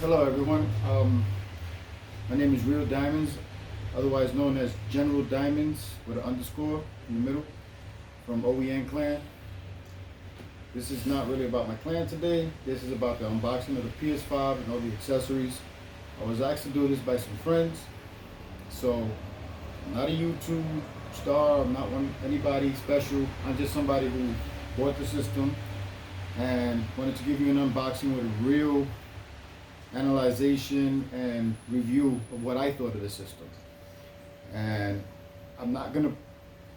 Hello everyone, my name is Real Diamonds, otherwise known as General Diamonds with an underscore in the middle, from OEN Clan. This is not really about my clan today, this is about the unboxing of the PS5 and all the accessories. I was asked to do this by some friends, so I'm not a YouTube star, I'm not anybody special, I'm just somebody who bought the system and wanted to give you an unboxing with a real analyzation and review of what I thought of the system. And I'm not gonna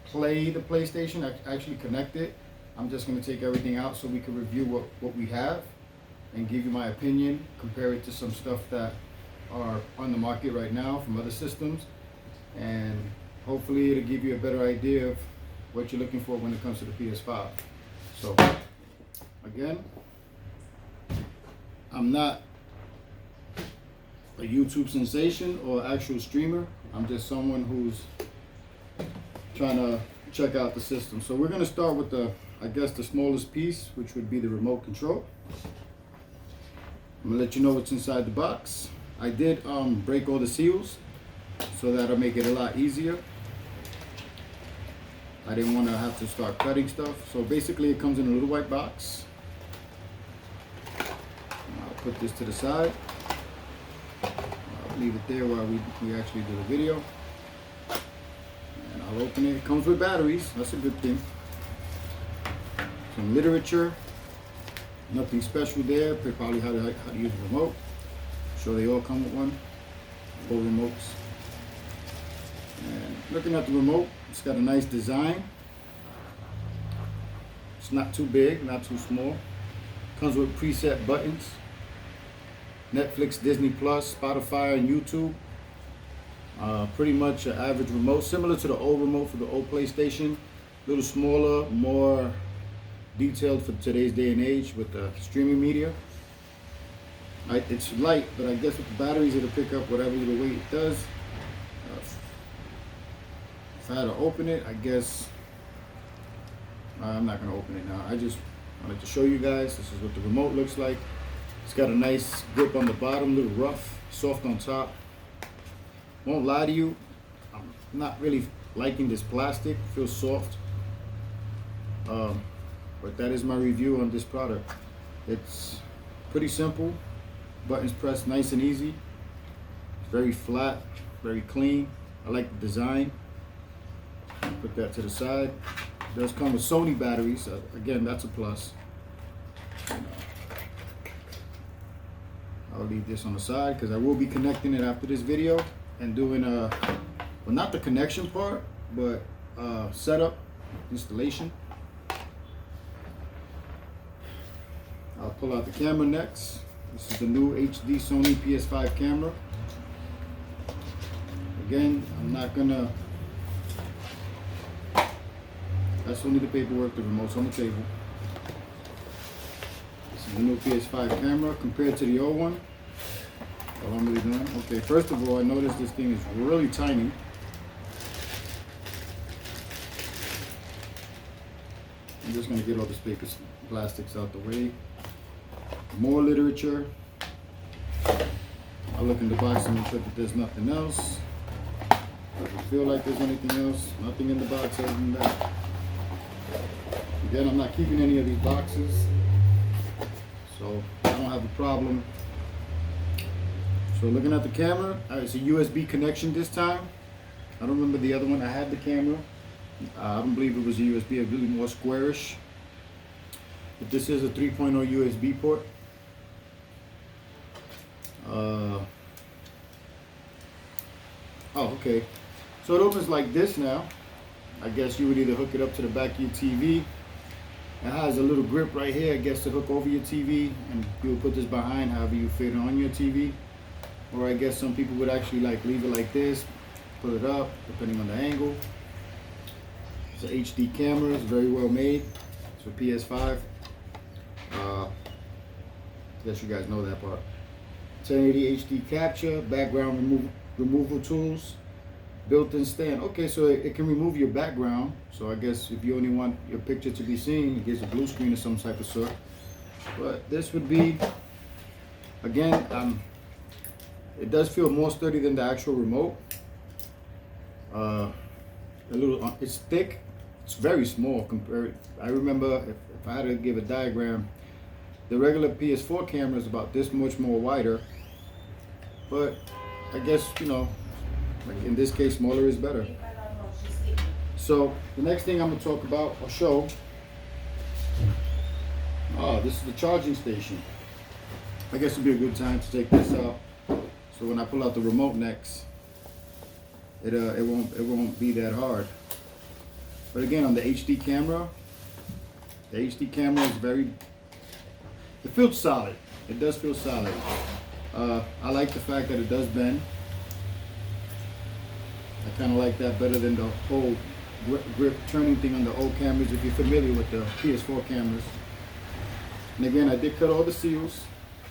play the PlayStation, I actually connect it. I'm just gonna take everything out so we can review what we have and give you my opinion, compare it to some stuff that are on the market right now from other systems. And hopefully it'll give you a better idea of what you're looking for when it comes to the PS5. So again, I'm not a YouTube sensation or actual streamer. I'm just someone who's trying to check out the system. So we're gonna start with I guess the smallest piece, which would be the remote control. I'm gonna let you know what's inside the box. I did break all the seals, so that'll make it a lot easier. I didn't want to have to start cutting stuff. So basically it comes in a little white box. I'll put this to the side. Leave it there while we actually do the video. And I'll open it. It comes with batteries. That's a good thing. Some literature. Nothing special there. Probably how to use a remote. I'm sure they all come with one. Both remotes. And looking at the remote, it's got a nice design. It's not too big, not too small. Comes with preset buttons. Netflix, Disney Plus, Spotify, and YouTube. Pretty much an average remote, similar to the old remote for the old PlayStation. A little smaller, more detailed for today's day and age with the streaming media. It's light, but I guess with the batteries it'll pick up whatever little weight it does. If I had to open it, I guess I'm not going to open it now. I just wanted to show you guys. This is what the remote looks like. It's got a nice grip on the bottom, a little rough, soft on top. Won't lie to you, I'm not really liking this plastic. It feels soft. But that is my review on this product. It's pretty simple. Buttons pressed nice and easy. It's very flat, very clean. I like the design. Put that to the side. It does come with Sony batteries. Again, that's a plus. I'll leave this on the side because I will be connecting it after this video and doing well, not the connection part, but setup, installation. I'll pull out the camera next. This is the new HD Sony PS5 camera. Again, I'm not gonna, that's only the paperwork, the remote's on the table. This is the new PS5 camera compared to the old one. All I'm really doing. Okay, first of all, I noticed this thing is really tiny. I'm just gonna get all this paper plastics out the way. More literature. I'll look in the box and make sure that there's nothing else. Doesn't feel like there's anything else. Nothing in the box other than that. Again, I'm not keeping any of these boxes, so I don't have a problem. So looking at the camera, it's a USB connection this time. I don't remember the other one. I had the camera. I don't believe it was a USB, a really more squarish. But this is a 3.0 USB port. Oh, okay. So it opens like this now. I guess you would either hook it up to the back of your TV. It has a little grip right here, I guess, to hook over your TV, and you would put this behind however you fit it on your TV. Or I guess some people would actually like leave it like this, put it up, depending on the angle. It's an HD camera, it's very well made. It's a PS5. I guess you guys know that part. 1080 HD capture, background removal tools, built-in stand. Okay, so it can remove your background. So I guess if you only want your picture to be seen, it gives a blue screen of some type of sort. But this would be, again, It does feel more sturdy than the actual remote. It's thick. It's very small compared. I remember if I had to give a diagram, the regular PS4 camera is about this much more wider. But I guess, you know, like in this case, smaller is better. So the next thing I'm gonna talk about or show. Oh, this is the charging station. I guess it'd be a good time to take this out. So when I pull out the remote next, it won't be that hard. But again, on the HD camera is it feels solid. It does feel solid. I like the fact that it does bend. I kind of like that better than the whole grip turning thing on the old cameras, if you're familiar with the PS4 cameras. And again, I did cut all the seals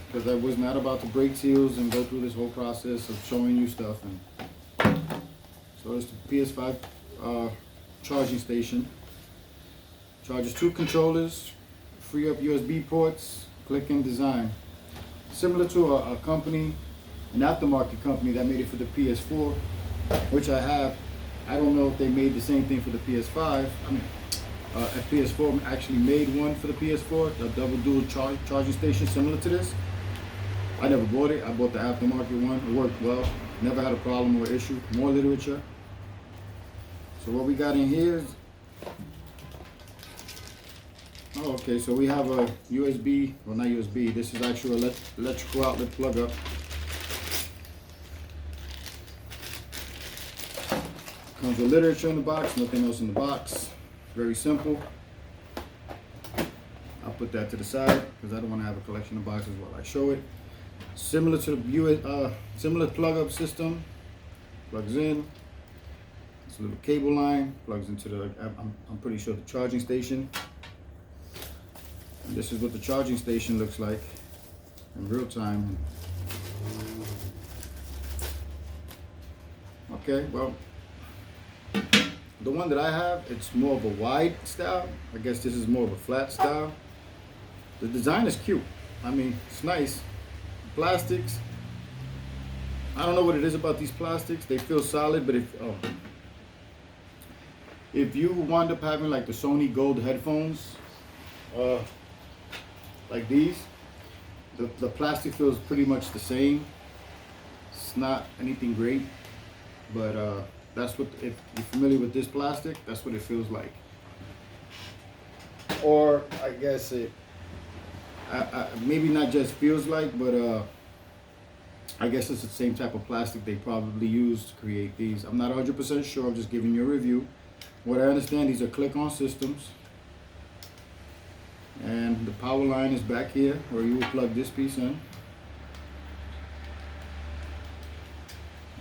because I was not about to break seals and go through this whole process of showing you stuff. And so it's the PS5 charging station. Charges 2 controllers, free up USB ports, click and design. Similar to a company, an aftermarket company that made it for the PS4, which I have. I don't know if they made the same thing for the PS5. I mean, PS4 actually made one for the PS4, a double dual charging station similar to this. I never bought it. I bought the aftermarket one. It worked well. Never had a problem or issue. More literature. So what we got in here is, oh, okay, so we have a USB, well not USB, this is actual electrical outlet plug up. Comes with literature in the box, nothing else in the box. Very simple. I'll put that to the side because I don't want to have a collection of boxes while I show it. Similar to the similar plug up system. Plugs in. It's a little cable line. Plugs into the, I'm pretty sure the charging station. And this is what the charging station looks like in real time. Okay, well, the one that I have, it's more of a wide style. I guess this is more of a flat style. The design is cute. I mean, it's nice. Plastics, I don't know what it is about these plastics. They feel solid, but if you wind up having like the Sony Gold headphones, like these, the plastic feels pretty much the same. It's not anything great, but that's what, if you're familiar with this plastic, that's what it feels like. Or I guess it, maybe not just feels like, but I guess it's the same type of plastic they probably used to create these. I'm not 100% sure, I'm just giving you a review. What I understand, these are click-on systems. And the power line is back here where you will plug this piece in.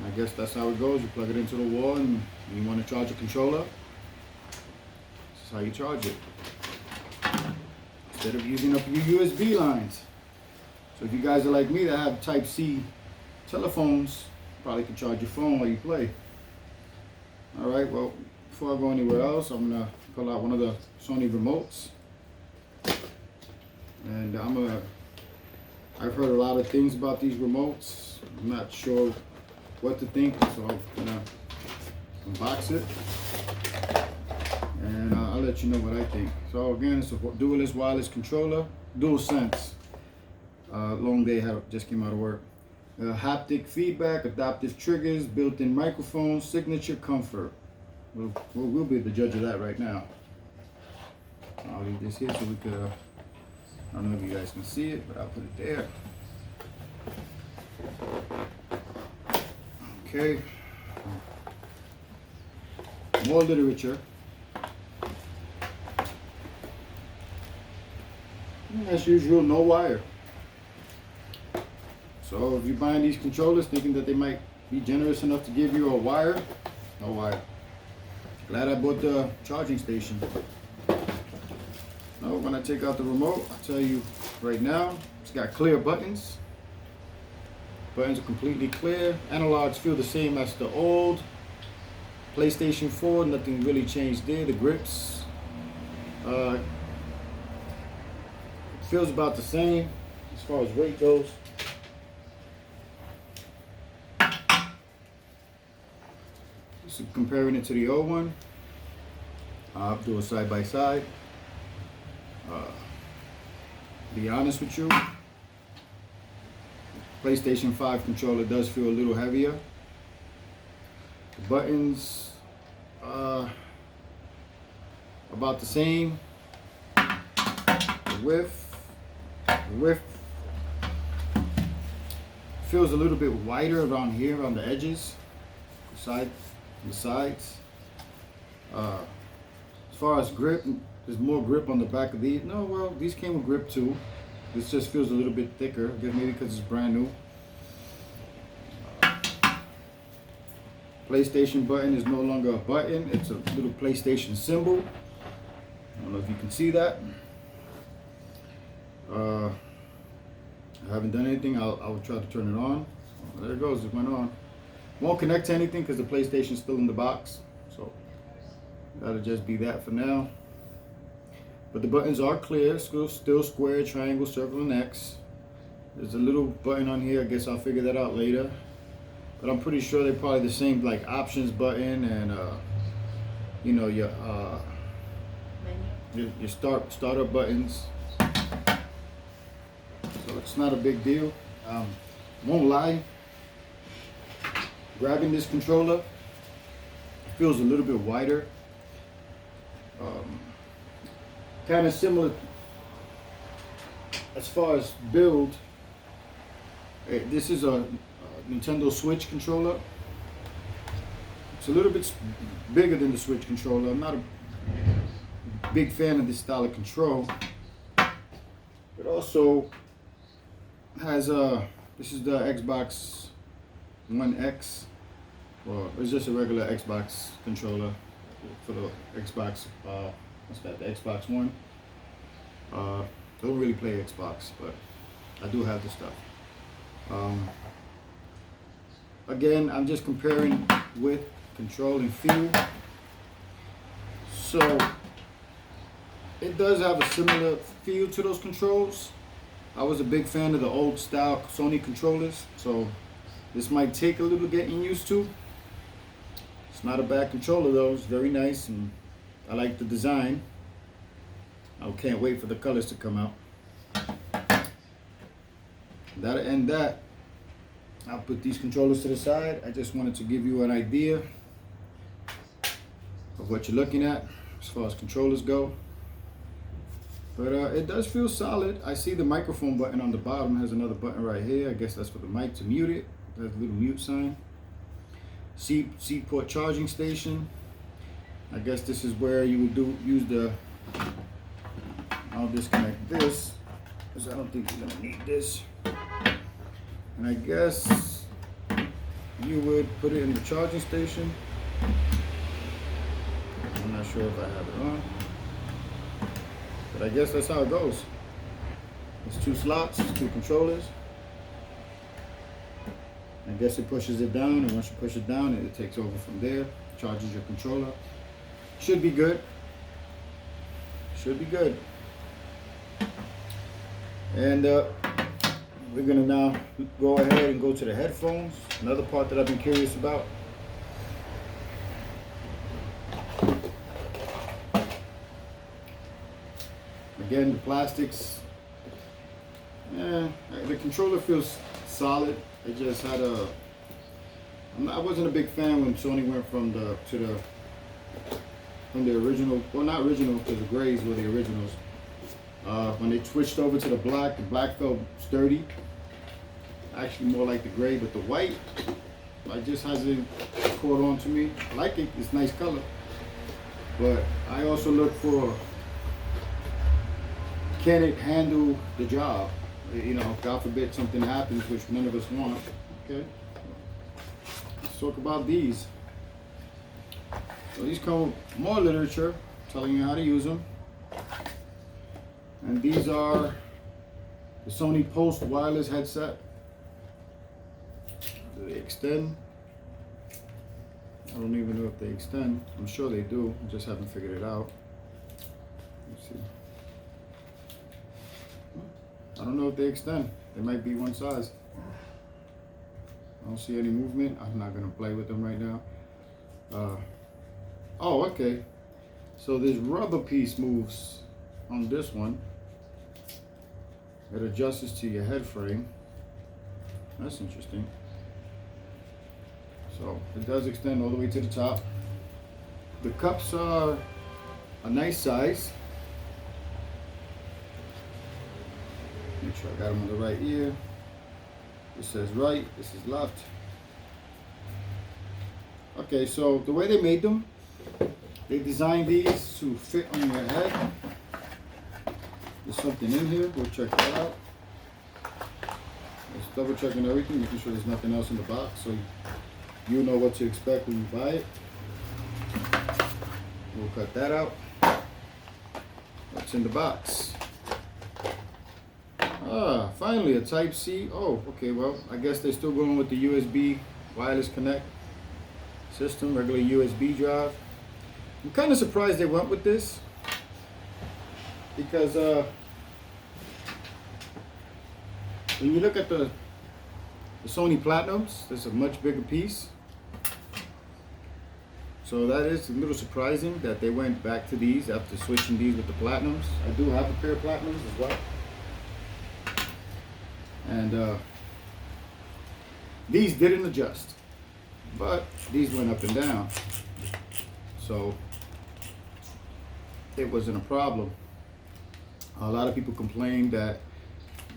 I guess that's how it goes. You plug it into the wall and you want to charge a controller. This is how you charge it. Instead of using up your USB lines. So if you guys are like me that have Type-C telephones, probably can charge your phone while you play. Alright, well, before I go anywhere else, I'm going to pull out one of the Sony remotes. And I've heard a lot of things about these remotes. I'm not sure what to think, so I'm going to unbox it. And I'll let you know what I think. So again, it's a dualist wireless controller, DualSense. Long day just came out of work. Haptic feedback, adaptive triggers, built-in microphone, signature comfort. We'll be the judge of that right now. I'll leave this here so we could, I don't know if you guys can see it, but I'll put it there. Okay. More literature. As usual, no wire. So if you're buying these controllers thinking that they might be generous enough to give you a wire, no wire. Glad I bought the charging station. No, when I take out the remote, I'll tell you right now, it's got clear buttons. Buttons are completely clear. Analogs feel the same as the old PlayStation 4. Nothing really changed there. The grips feels about the same as far as weight goes. comparing it to the old one. I'll do a side by side. Be honest with you, PlayStation 5 controller does feel a little heavier. The buttons about the same. The width feels a little bit wider around here on the edges, the sides. As far as grip, there's more grip on the back of these. No, well, these came with grip too. This just feels a little bit thicker. I guess maybe because it's brand new. PlayStation button is no longer a button. It's a little PlayStation symbol. I don't know if you can see that. I haven't done anything. I'll try to turn it on. Oh, there it goes. It went on. Won't connect to anything because the PlayStation's still in the box. So that'll just be that for now. But the buttons are clear. Still square, triangle, circle, and X. There's a little button on here. I guess I'll figure that out later. But I'm pretty sure they're probably the same, like options button and you know, your startup buttons. So it's not a big deal. Won't lie, grabbing this controller feels a little bit wider. Kind of similar as far as build. This is a Nintendo Switch controller. It's a little bit bigger than the Switch controller. I'm not a big fan of this style of control. It also has this is the Xbox One X. Well, it's just a regular Xbox controller for the Xbox. What's that? The Xbox One. Don't really play Xbox, but I do have the stuff. Again, I'm just comparing with control and feel. So it does have a similar feel to those controls. I was a big fan of the old style Sony controllers, so this might take a little getting used to. It's not a bad controller though. It's very nice and I like the design. I can't wait for the colors to come out. That'll end that. I'll put these controllers to the side. I just wanted to give you an idea of what you're looking at as far as controllers go. But it does feel solid. I see the microphone button on the bottom. Has another button right here. I guess that's for the mic to mute it. There's a little mute sign. C port charging station. I guess this is where you would use the. I'll disconnect this because I don't think you're gonna need this. And I guess you would put it in the charging station. I'm not sure if I have it on, but I guess that's how it goes. It's 2 slots, 2 controllers. I guess it pushes it down, and once you push it down, it takes over from there, charges your controller. Should be good. Should be good. And we're gonna now go ahead and go to the headphones. Another part that I've been curious about. Again, the plastics. Yeah, the controller feels solid. It just had I wasn't a big fan when Sony went from the original. Well, not original because the grays were the originals. When they switched over to the black felt sturdy. Actually more like the gray, but the white, just hasn't caught on to me. I like it, it's nice color. But I also look for, can it handle the job? You know, God forbid something happens, which none of us want. Okay, let's talk about these. So these come with more literature telling you how to use them. And these are the Sony Pulse wireless headset. Do they extend? I don't even know if they extend. I'm sure they do. I just haven't figured it out. Let's see. I don't know if they extend. They might be one size. I don't see any movement. I'm not going to play with them right now. Uh, oh, okay. So this rubber piece moves on this one. It adjusts to your head frame. That's interesting. So it does extend all the way to the top. The cups are a nice size. Make sure I got them on the right ear. This says right, this is left. Okay, so the way they made them, they designed these to fit on your head. There's something in here, we'll check that out. Just double checking everything, making sure there's nothing else in the box so you know what to expect when you buy it. We'll cut that out. What's in the box? Ah, finally a Type-C. Oh, okay, well, I guess they're still going with the USB wireless connect system, regular USB drive. I'm kind of surprised they went with this because when you look at the Sony Platinums, there's a much bigger piece. So that is a little surprising that they went back to these after switching these with the Platinums. I do have a pair of Platinums as well. And these didn't adjust, but these went up and down. So it wasn't a problem. A lot of people complained that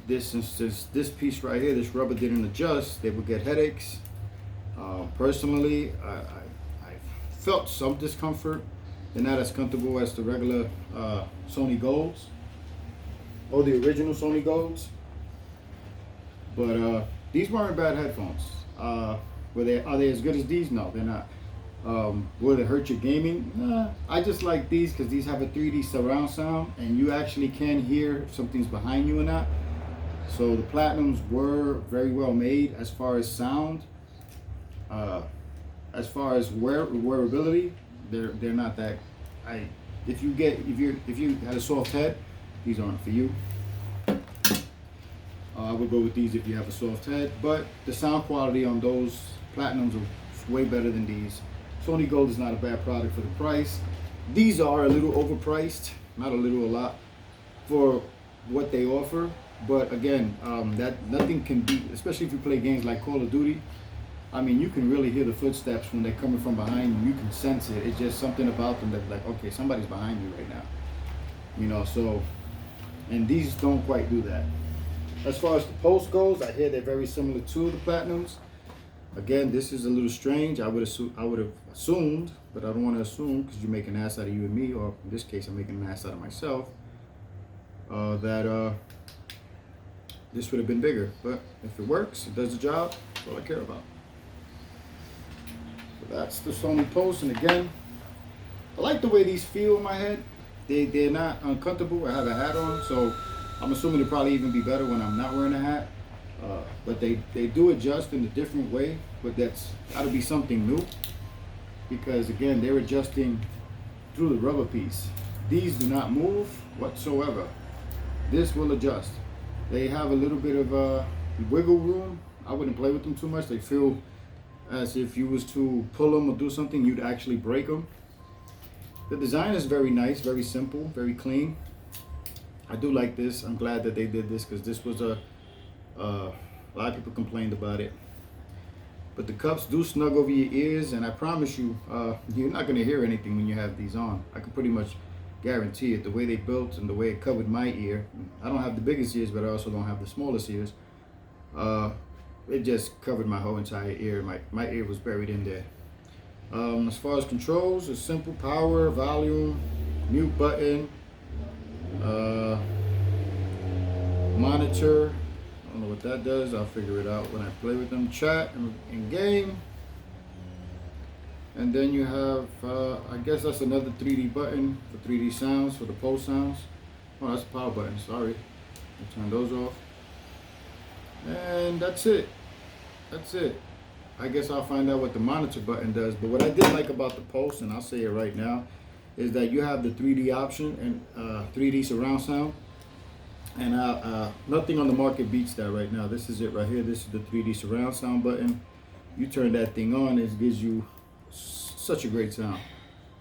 this piece right here, this rubber didn't adjust. They would get headaches. Personally, I felt some discomfort. They're not as comfortable as the regular Sony Golds or the original Sony Golds. But these weren't bad headphones. Are they as good as these? No, they're not. Will they hurt your gaming? Nah. I just like these because these have a 3D surround sound, and you actually can hear if something's behind you or not. So the Platinums were very well made as far as sound. As far as wearability, they're not that. If you had a soft head, these aren't for you. I would go with these if you have a soft head, but the sound quality on those Platinums are way better than these. Sony Gold is not a bad product for the price. These are a little overpriced, not a little, a lot, for what they offer. But again, that nothing can beat, especially if you play games like Call of Duty. I mean, you can really hear the footsteps when they're coming from behind you. You can sense it. It's just something about them that's like, okay, somebody's behind you right now. You know, so, and these don't quite do that. As far as the post goes, I hear they're very similar to the Platinums. Again, this is a little strange. I would have assumed, but I don't want to assume because you make an ass out of you and me, or in this case, I'm making an ass out of myself. That this would have been bigger, but if it works, it does the job. That's all I care about. So that's the Sony Post, and again, I like the way these feel in my head. They're not uncomfortable. I have a hat on, so I'm assuming it'll probably even be better when I'm not wearing a hat. But they do adjust in a different way, but that's got to be something new. Because again, they're adjusting through the rubber piece. These do not move whatsoever. This will adjust. They have a little bit of wiggle room. I wouldn't play with them too much. They feel as if you was to pull them or do something, you'd actually break them. The design is very nice, very simple, very clean. I do like this. I'm glad that they did this because this was a lot of people complained about it. But the cups do snug over your ears, and I promise you, you're not going to hear anything when you have these on. I can pretty much guarantee it. The way they built and the way it covered my ear. I don't have the biggest ears, but I also don't have the smallest ears. It just covered my whole entire ear. My ear was buried in there. As far as controls, it's simple: power, volume, mute button, monitor. I don't know what that does. I'll figure it out when I play with them. Chat and game. And then you have, I guess that's another 3D button for 3D sounds, for the post sounds. Oh, that's a power button, sorry. I'll turn those off. And that's it. That's it. I guess I'll find out what the monitor button does. But what I did like about the post, and I'll say it right now, is that you have the 3D option and 3D surround sound. And nothing on the market beats that right now. This is it right here. This is the 3D surround sound button. You turn that thing on, it gives you such a great sound.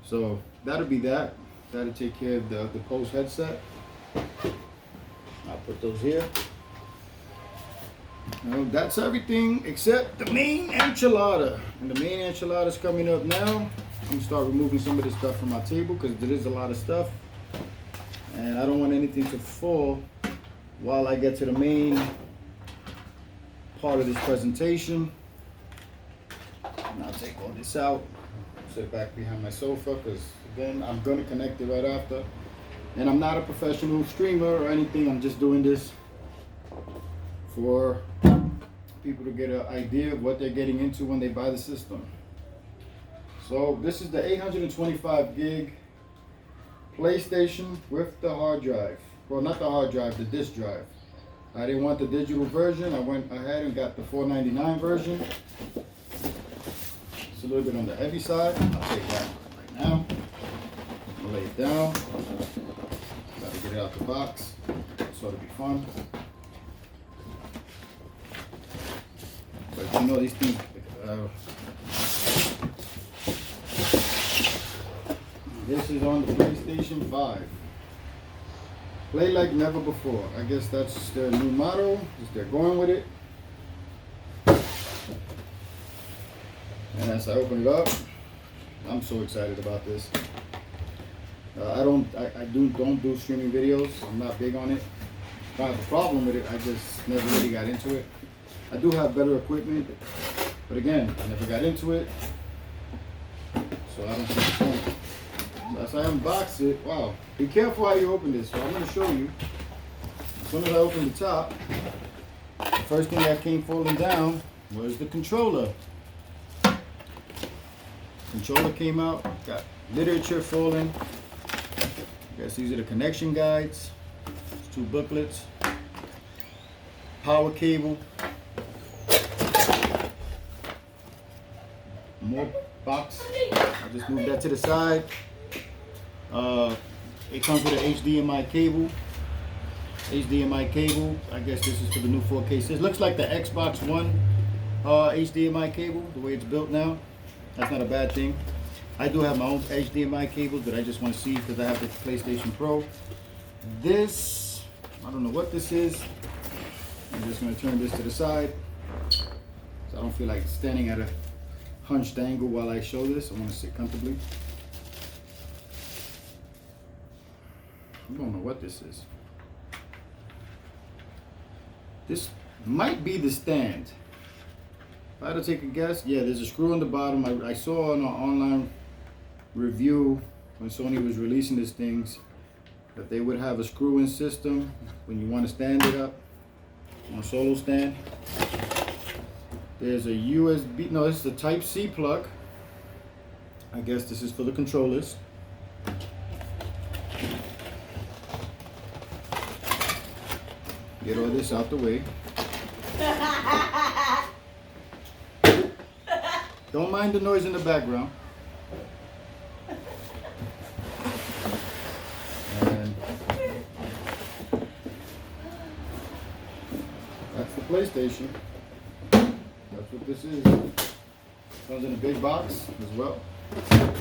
So that'll be that. That'll take care of the Pulse headset. I'll put those here. That's everything except the main enchilada. And the main enchilada is coming up now. I'm gonna start removing some of this stuff from my table because there is a lot of stuff. And I don't want anything to fall while I get to the main part of this presentation. And I'll take all this out, sit back behind my sofa because again, I'm gonna connect it right after. And I'm not a professional streamer or anything. I'm just doing this for people to get an idea of what they're getting into when they buy the system. So this is the 825 gig PlayStation with the hard drive. Well, not the hard drive, the disk drive. I didn't want the digital version. I went ahead and got the $4.99 version. It's a little bit on the heavy side. I'll take that right now. I'll lay it down. Gotta get it out the box. So it'll be fun. But you know these things, this is on the PlayStation 5. Play like never before. I guess that's their new motto. They're going with it. And as I open it up, I'm so excited about this. I don't do streaming videos. I'm not big on it. I don't have a problem with it. I just never really got into it. I do have better equipment, but again, I never got into it, so I don't see the point. So as I unbox it, wow, be careful how you open this. So I'm going to show you. As soon as I open the top, the first thing that came falling down was the controller. Controller came out, got literature falling. I guess these are the connection guides. There's 2 booklets, power cable. More box. I just moved that to the side. It comes with an HDMI cable. HDMI cable. I guess this is for the new 4K system. It looks like the Xbox One HDMI cable, the way it's built now. That's not a bad thing. I do have my own HDMI cables, but I just want to see because I have the PlayStation Pro. This, I don't know what this is. I'm just going to turn this to the side so I don't feel like standing at a hunched angle while I show this. I want to sit comfortably. I don't know what this is. This might be the stand. If I had to take a guess, yeah, there's a screw on the bottom. I saw on an online review when Sony was releasing these things that they would have a screw-in system when you want to stand it up on a solo stand. There's a USB, no, this is a Type-C plug. I guess this is for the controllers. Get all this out the way. Don't mind the noise in the background. And that's the PlayStation. That's what this is. Comes in a big box as well. I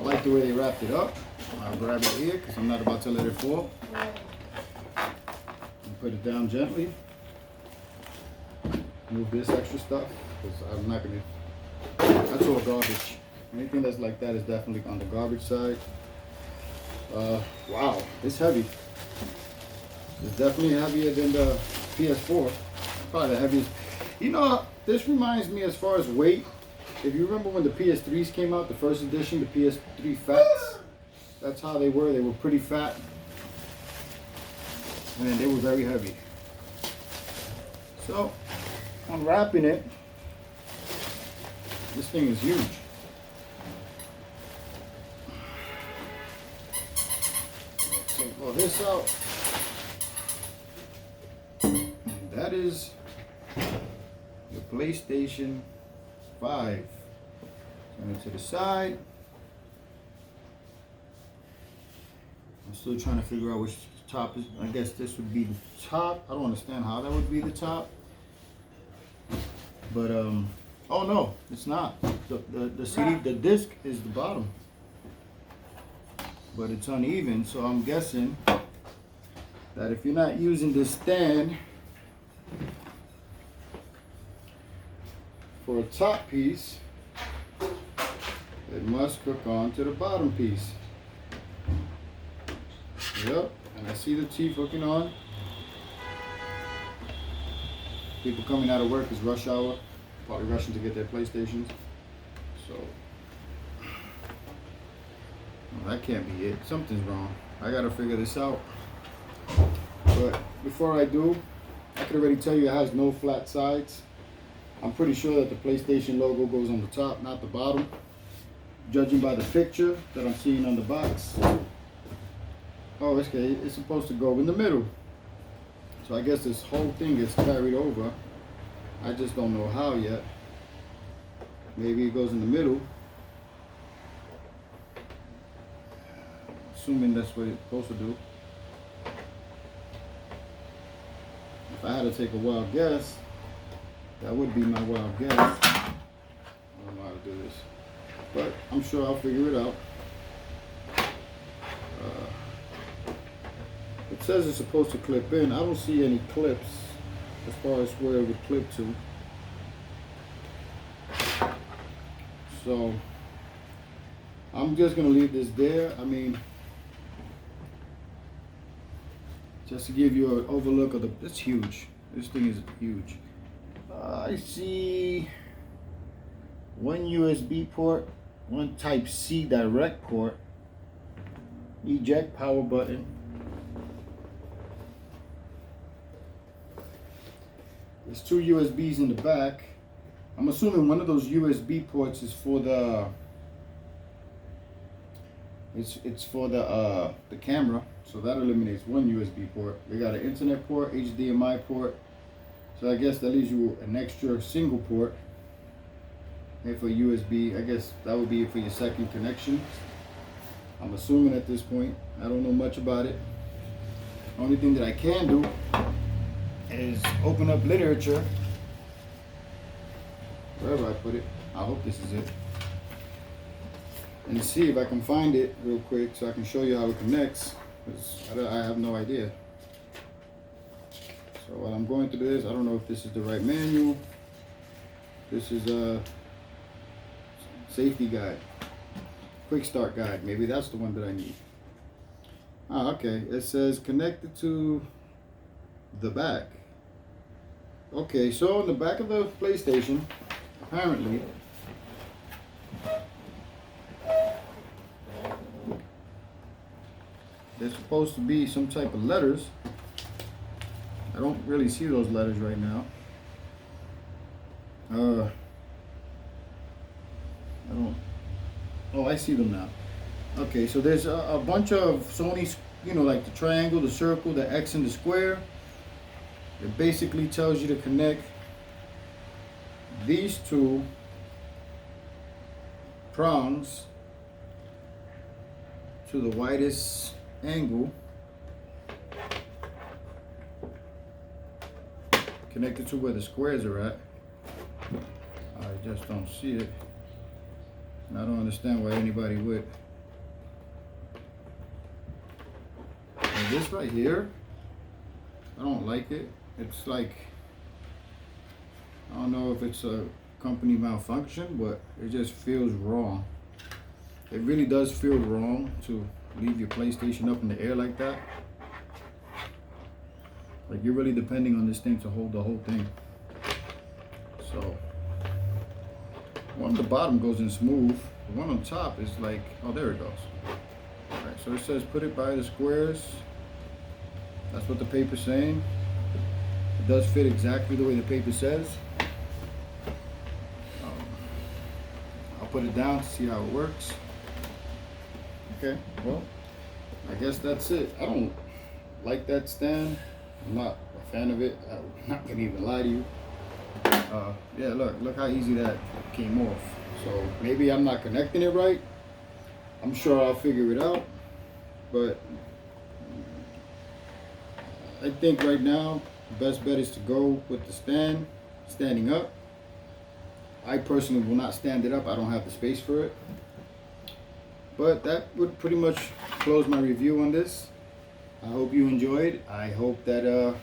like the way they wrapped it up. I'll grab it here because I'm not about to let it fall. And put it down gently. Move this extra stuff because I'm not going to. That's all garbage. Anything that's like that is definitely on the garbage side. Wow, it's heavy. It's definitely heavier than the PS4. Probably the heaviest. You know, this reminds me as far as weight. If you remember when the PS3s came out, the first edition, the PS3 Fats, that's how they were. They were pretty fat. And they were very heavy. So, unwrapping it, this thing is huge. Take all this out. And that is the PlayStation 5. Turn it to the side. I'm still trying to figure out which top is. I guess this would be the top. I don't understand how that would be the top. But Oh no, it's not. The CD, the disc is the bottom, but it's uneven. So I'm guessing that if you're not using this stand for a top piece, it must hook on to the bottom piece. Yep, and I see the teeth hooking on. People coming out of work is rush hour, probably rushing to get their PlayStations. So, well, that can't be it. Something's wrong. I gotta figure this out. But before I do, I can already tell you it has no flat sides. I'm pretty sure that the PlayStation logo goes on the top, not the bottom. Judging by the picture that I'm seeing on the box. Oh, okay, it's supposed to go in the middle. So I guess this whole thing gets carried over. I just don't know how yet. Maybe it goes in the middle. Assuming that's what it's supposed to do. If I had to take a wild guess, that would be my wild guess. I don't know how to do this, but I'm sure I'll figure it out. It says it's supposed to clip in. I don't see any clips as far as where it would clip to. So I'm just gonna leave this there. I mean, just to give you an overlook of the, it's huge. This thing is huge. I see one USB port, one Type-C direct port, eject power button. There's two USBs in the back. I'm assuming one of those USB ports is for the it's for the camera, so that eliminates one USB port. We got an Internet port, HDMI port, so I guess that leaves you an extra single port. And for USB, I guess that would be for your second connection. I'm assuming at this point. I don't know much about it. Only thing that I can do is open up literature, wherever I put it. I hope this is it. And see if I can find it real quick so I can show you how it connects, because I have no idea. So while I'm going through this, I don't know if this is the right manual. This is a safety guide, quick start guide. Maybe that's the one that I need. Ah, okay. It says connected to the back. Okay, so in the back of the PlayStation, apparently, there's supposed to be some type of letters. I don't really see those letters right now. I don't. Oh, I see them now. Okay, so there's a bunch of Sony, you know, like the triangle, the circle, the X, and the square. It basically tells you to connect these two prongs to the widest angle connected to where the squares are at. I just don't see it. And I don't understand why anybody would. And this right here, I don't like it. It's like, I don't know if it's a company malfunction, but it just feels wrong. It really does feel wrong to leave your PlayStation up in the air like that. Like you're really depending on this thing to hold the whole thing. So, one on the bottom goes in smooth. The one on top is like, oh, there it goes. All right, so it says put it by the squares. That's what the paper's saying. It does fit exactly the way the paper says. I'll put it down to see how it works. Okay, well, I guess that's it. I don't like that stand. I'm not a fan of it. I'm not gonna even lie to you. Yeah, look how easy that came off. So maybe I'm not connecting it right. I'm sure I'll figure it out. But I think right now the best bet is to go with the stand, standing up. I personally will not stand it up. I don't have the space for it. But that would pretty much close my review on this. I hope you enjoyed. I hope that it'll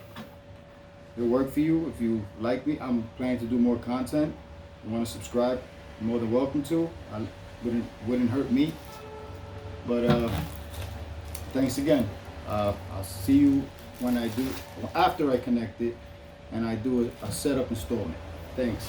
work for you. If you like me, I'm planning to do more content. If you want to subscribe, you're more than welcome to. I wouldn't hurt me. But thanks again. I'll see you when I do, after I connect it and I do a setup installment. Thanks.